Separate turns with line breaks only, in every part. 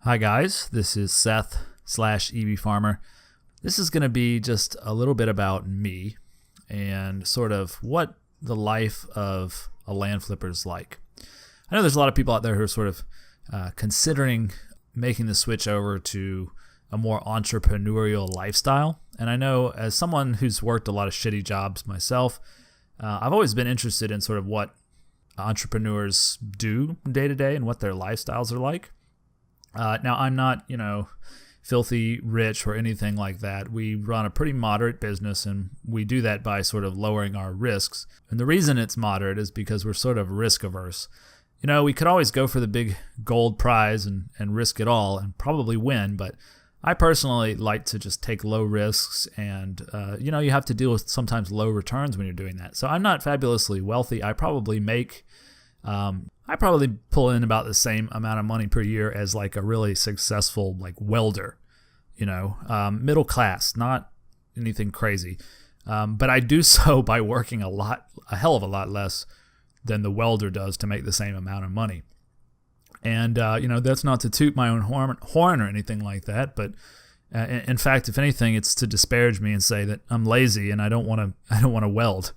Hi guys, this is Seth / EB Farmer. This is going to be just a little bit about me and sort of what the life of a land flipper is like. I know there's a lot of people out there who are sort of considering making the switch over to a more entrepreneurial lifestyle. And I know as someone who's worked a lot of shitty jobs myself, I've always been interested in sort of what entrepreneurs do day to day and what their lifestyles are like. Now, I'm not, filthy rich or anything like that. We run a pretty moderate business, and we do that by sort of lowering our risks. And the reason it's moderate is because we're sort of risk averse. We could always go for the big gold prize and risk it all and probably win, but I personally like to just take low risks, and, you have to deal with sometimes low returns when you're doing that. So I'm not fabulously wealthy. I probably pull in about the same amount of money per year as like a really successful like welder, middle class, not anything crazy. But I do so by working a hell of a lot less than the welder does to make the same amount of money. And, that's not to toot my own horn or anything like that. But in fact, if anything, it's to disparage me and say that I'm lazy and I don't want to weld.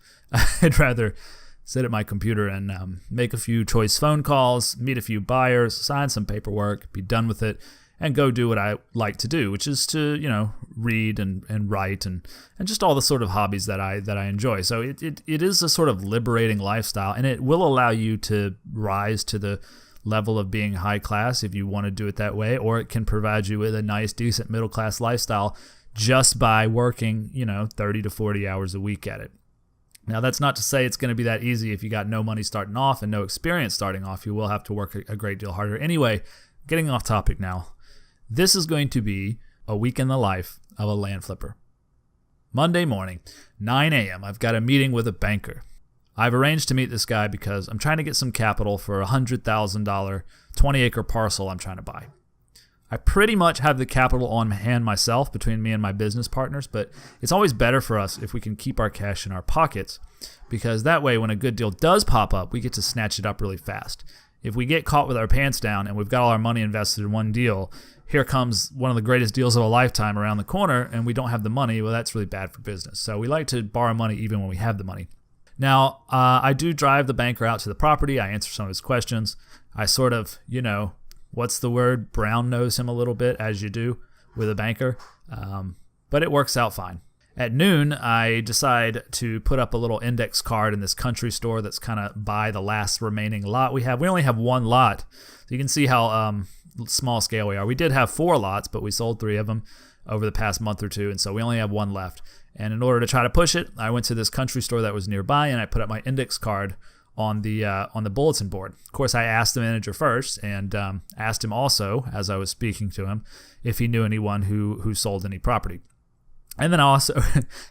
I'd rather sit at my computer and make a few choice phone calls, meet a few buyers, sign some paperwork, be done with it, and go do what I like to do, which is to, read and write and just all the sort of hobbies that I enjoy. So it is a sort of liberating lifestyle, and it will allow you to rise to the level of being high class if you want to do it that way, or it can provide you with a nice, decent middle class lifestyle just by working, 30 to 40 hours a week at it. Now, that's not to say it's going to be that easy if you got no money starting off and no experience starting off. You will have to work a great deal harder. Anyway, getting off topic now. This is going to be a week in the life of a land flipper. Monday morning, 9 a.m., I've got a meeting with a banker. I've arranged to meet this guy because I'm trying to get some capital for a $100,000 20-acre parcel I'm trying to buy. I pretty much have the capital on hand myself between me and my business partners, but it's always better for us if we can keep our cash in our pockets, because that way when a good deal does pop up, we get to snatch it up really fast. If we get caught with our pants down and we've got all our money invested in one deal, here comes one of the greatest deals of a lifetime around the corner and we don't have the money, well, that's really bad for business. So we like to borrow money even when we have the money. Now, I do drive the banker out to the property. I answer some of his questions. I sort of, what's the word? Brown nose him a little bit, as you do with a banker. But it works out fine. At noon, I decide to put up a little index card in this country store that's kind of by the last remaining lot we have. We only have one lot. So you can see how small scale we are. We did have 4 lots, but we sold 3 of them over the past month or two, and so we only have 1 left. And in order to try to push it, I went to this country store that was nearby, and I put up my index card on the bulletin board. Of course, I asked the manager first, and asked him also, as I was speaking to him, if he knew anyone who sold any property. And then I also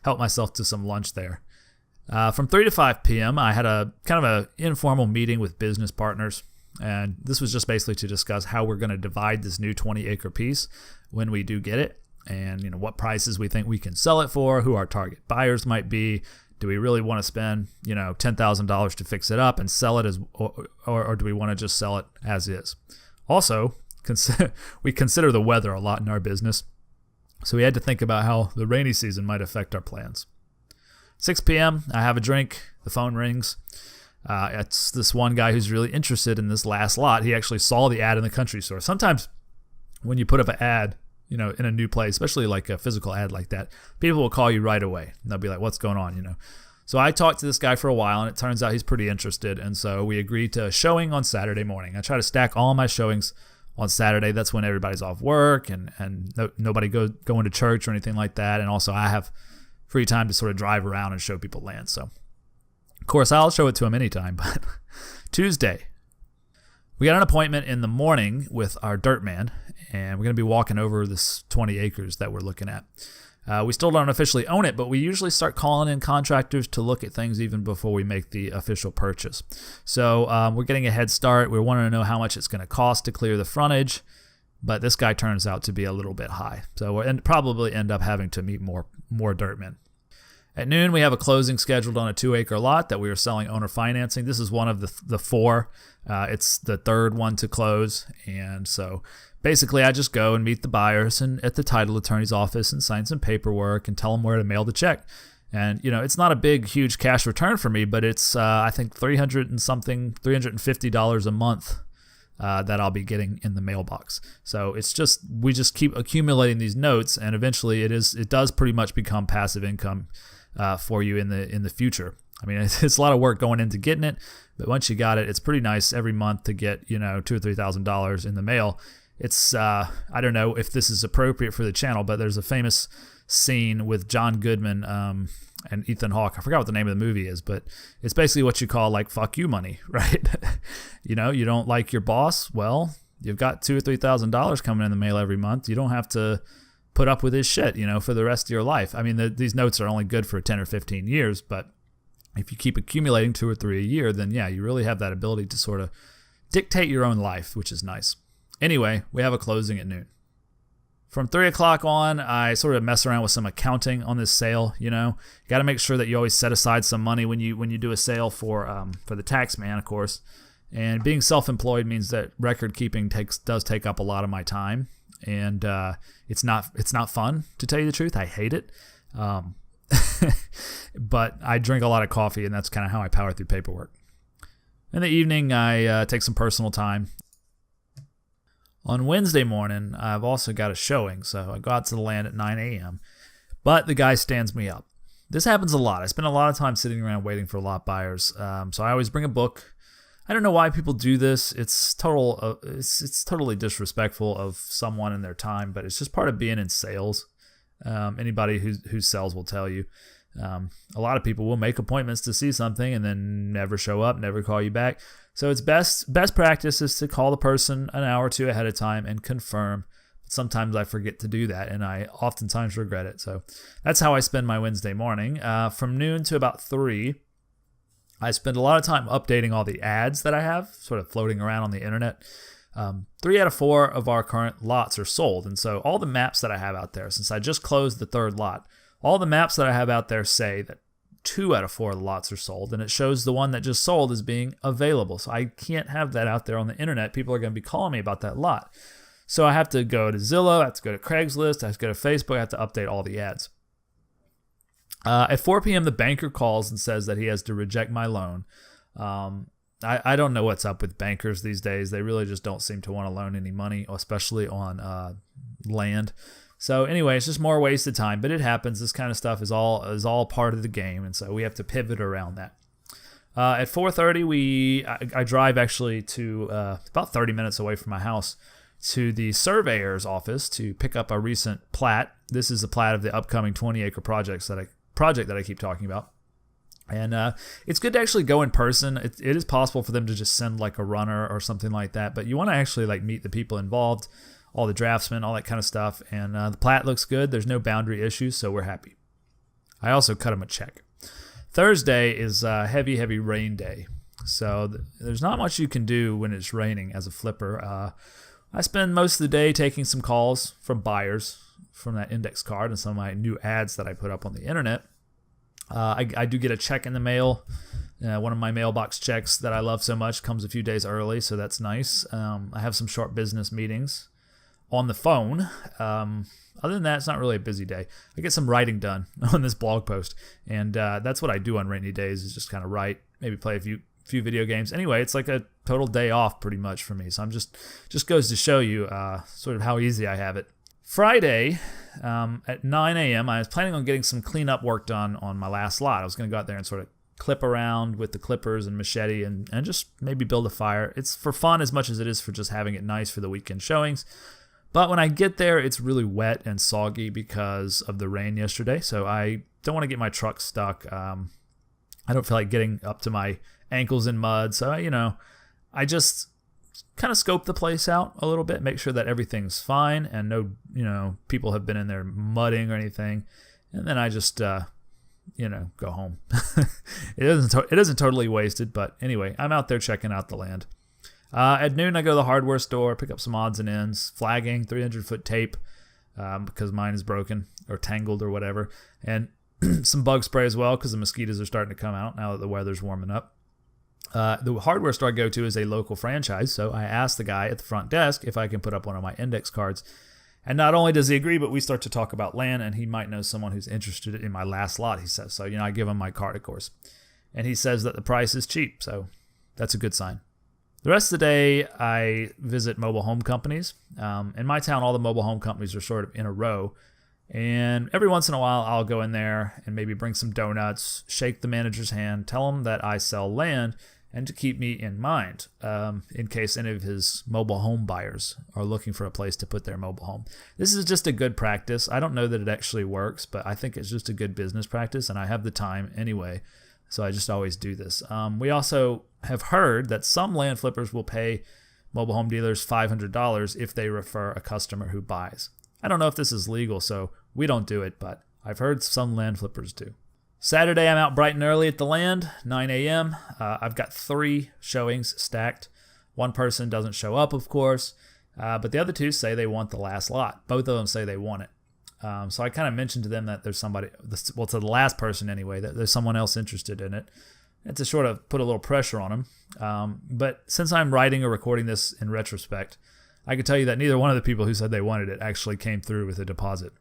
helped myself to some lunch there. From 3 to 5 p.m., I had a kind of an informal meeting with business partners, and this was just basically to discuss how we're going to divide this new 20-acre piece when we do get it, and what prices we think we can sell it for, who our target buyers might be. Do we really want to spend, $10,000 to fix it up and sell it or do we want to just sell it as is? Also, we consider the weather a lot in our business, so we had to think about how the rainy season might affect our plans. 6 p.m., I have a drink. The phone rings. It's this one guy who's really interested in this last lot. He actually saw the ad in the country store. Sometimes when you put up an ad, in a new place, especially like a physical ad like that, people will call you right away. And they'll be like, what's going on, So I talked to this guy for a while, and it turns out he's pretty interested. And so we agreed to a showing on Saturday morning. I try to stack all my showings on Saturday. That's when everybody's off work and nobody going to church or anything like that. And also I have free time to sort of drive around and show people land. So, of course, I'll show it to him anytime. But Tuesday, we got an appointment in the morning with our dirt man, and we're going to be walking over this 20 acres that we're looking at. We still don't officially own it, but we usually start calling in contractors to look at things even before we make the official purchase. So we're getting a head start. We're wanting to know how much it's going to cost to clear the frontage, but this guy turns out to be a little bit high. So we'll probably end up having to meet more dirt men. At noon, we have a closing scheduled on a 2-acre lot that we are selling owner financing. This is one of the 4. It's the third one to close, and so basically I just go and meet the buyers and at the title attorney's office and sign some paperwork and tell them where to mail the check. And, it's not a big, huge cash return for me, but it's, I think, $350 a month that I'll be getting in the mailbox. So we just keep accumulating these notes, and eventually it does pretty much become passive income for you in the future. I mean, it's a lot of work going into getting it, but once you got it, it's pretty nice every month to get, $2,000 or $3,000 in the mail. It's, I don't know if this is appropriate for the channel, but there's a famous scene with John Goodman and Ethan Hawke. I forgot what the name of the movie is, but it's basically what you call like fuck you money, right? You don't like your boss. Well, you've got $2,000 or $3,000 coming in the mail every month. You don't have to put up with his shit, for the rest of your life. I mean, these notes are only good for 10 or 15 years, but if you keep accumulating 2 or 3 a year, then yeah, you really have that ability to sort of dictate your own life, which is nice. Anyway, we have a closing at noon. From 3 o'clock on, I sort of mess around with some accounting on this sale. You got to make sure that you always set aside some money when you do a sale for the tax man, of course. And being self-employed means that record keeping does take up a lot of my time, and it's not fun, to tell you the truth. I hate it, but I drink a lot of coffee, and that's kind of how I power through paperwork. In the evening, I take some personal time. On Wednesday morning, I've also got a showing, so I go out to the land at 9 a.m., but the guy stands me up. This happens a lot. I spend a lot of time sitting around waiting for lot buyers, so I always bring a book. I don't know why people do this. It's totally disrespectful of someone and their time, but it's just part of being in sales. Anybody who sells will tell you. A lot of people will make appointments to see something and then never show up, never call you back. So it's best practice is to call the person an hour or two ahead of time and confirm. But sometimes I forget to do that, and I oftentimes regret it. So that's how I spend my Wednesday morning. From noon to about 3, I spend a lot of time updating all the ads that I have, sort of floating around on the internet. 3 out of 4 of our current lots are sold, and so all the maps that I have out there, since I just closed the 3rd lot, all the maps that I have out there say that 2 out of 4 of the lots are sold, and it shows the one that just sold as being available. So I can't have that out there on the internet. People are going to be calling me about that lot. So I have to go to Zillow, I have to go to Craigslist, I have to go to Facebook, I have to update all the ads. At 4 p.m., the banker calls and says that he has to reject my loan. I don't know what's up with bankers these days. They really just don't seem to want to loan any money, especially on land. So anyway, it's just more wasted time, but it happens. This kind of stuff is all part of the game, and so we have to pivot around that. At 4:30, I drive actually to about 30 minutes away from my house to the surveyor's office to pick up a recent plat. This is the plat of the upcoming 20-acre project that I keep talking about. And it's good to actually go in person. It is possible for them to just send like a runner or something like that, but you want to actually like meet the people involved, all the draftsmen, all that kind of stuff. And the plat looks good. There's no boundary issues, so we're happy. I also cut them a check. Thursday is a heavy rain day, so there's not much you can do when it's raining as a flipper. I spend most of the day taking some calls from buyers from that index card and some of my new ads that I put up on the internet. I do get a check in the mail. One of my mailbox checks that I love so much comes a few days early, so that's nice. I have some short business meetings on the phone. Other than that, it's not really a busy day. I get some writing done on this blog post, and that's what I do on rainy days is just kind of write, maybe play a few video games. Anyway, it's like a total day off pretty much for me, so I'm just goes to show you sort of how easy I have it. Friday at 9 a.m., I was planning on getting some cleanup work done on my last lot. I was going to go out there and sort of clip around with the clippers and machete and just maybe build a fire. It's for fun as much as it is for just having it nice for the weekend showings. But when I get there, it's really wet and soggy because of the rain yesterday, so I don't want to get my truck stuck. I don't feel like getting up to my ankles in mud, so I just kind of scope the place out a little bit, make sure that everything's fine and no people have been in there mudding or anything, and then I just go home. It isn't totally wasted, but anyway, I'm out there checking out the land. At noon, I go to the hardware store, pick up some odds and ends, flagging, 300-foot tape, because mine is broken or tangled or whatever, and some bug spray as well because the mosquitoes are starting to come out now that the weather's warming up. The hardware store I go to is a local franchise, so I asked the guy at the front desk if I can put up one of my index cards. And not only does he agree, but we start to talk about land, and he might know someone who's interested in my last lot, he says. So, I give him my card, of course. And he says that the price is cheap, so that's a good sign. The rest of the day, I visit mobile home companies. In my town, all the mobile home companies are sort of in a row. And every once in a while, I'll go in there and maybe bring some donuts, shake the manager's hand, tell him that I sell land, and to keep me in mind in case any of his mobile home buyers are looking for a place to put their mobile home. This is just a good practice. I don't know that it actually works, but I think it's just a good business practice, and I have the time anyway, so I just always do this. We also have heard that some land flippers will pay mobile home dealers $500 if they refer a customer who buys. I don't know if this is legal, so we don't do it, but I've heard some land flippers do. Saturday, I'm out bright and early at the land, 9 a.m. I've got 3 showings stacked. One person doesn't show up, of course, but the other 2 say they want the last lot. Both of them say they want it. So I kind of mentioned to them that there's somebody, well, to the last person anyway, that there's someone else interested in it, and to sort of put a little pressure on them. But since I'm writing or recording this in retrospect, I can tell you that neither one of the people who said they wanted it actually came through with a deposit.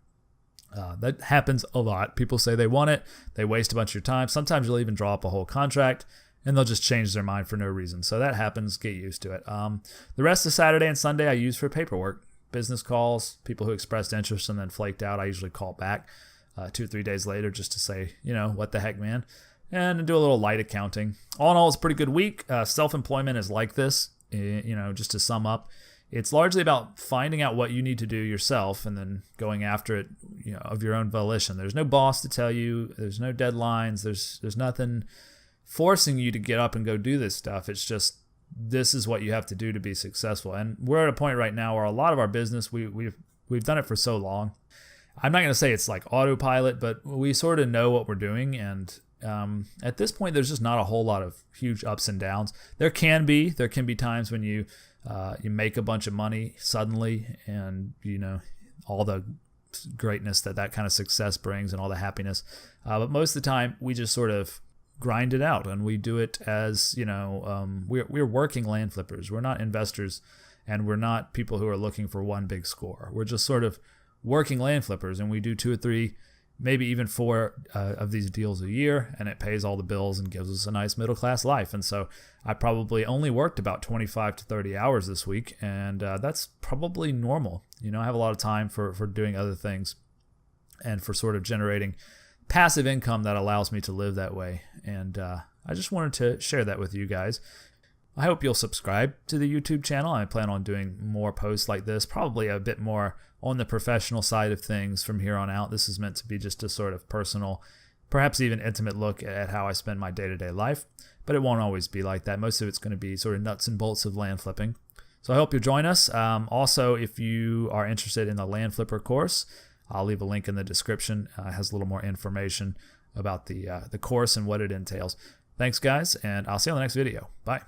That happens a lot. People say they want it, they waste a bunch of your time. Sometimes you'll even draw up a whole contract, and they'll just change their mind for no reason. So that happens. Get used to it. The rest of Saturday and Sunday I use for paperwork. Business calls, people who expressed interest and then flaked out. I usually call back 2 or 3 days later just to say, what the heck, man, and do a little light accounting. All in all, it's a pretty good week. Self-employment is like this, just to sum up. It's largely about finding out what you need to do yourself and then going after it, of your own volition. There's no boss to tell you. There's no deadlines. There's nothing forcing you to get up and go do this stuff. It's just, this is what you have to do to be successful. And we're at a point right now where a lot of our business, we've done it for so long. I'm not going to say it's like autopilot, but we sort of know what we're doing. And at this point, there's just not a whole lot of huge ups and downs. There can be times when you make a bunch of money suddenly, and all the greatness that kind of success brings and all the happiness. But most of the time, we just sort of grind it out, and we do it as we're working land flippers. We're not investors, and we're not people who are looking for one big score. We're just sort of working land flippers, and we do 2 or 3, maybe even 4 of these deals a year, and it pays all the bills and gives us a nice middle class life. And so I probably only worked about 25 to 30 hours this week, and that's probably normal. I have a lot of time for doing other things and for sort of generating passive income that allows me to live that way. And I just wanted to share that with you guys. I hope you'll subscribe to the YouTube channel. I plan on doing more posts like this, probably a bit more on the professional side of things from here on out. This is meant to be just a sort of personal, perhaps even intimate look at how I spend my day-to-day life, but it won't always be like that. Most of it's going to be sort of nuts and bolts of land flipping. So I hope you'll join us. Also, if you are interested in the Land Flipper course, I'll leave a link in the description. It has a little more information about the course and what it entails. Thanks, guys, and I'll see you on the next video. Bye.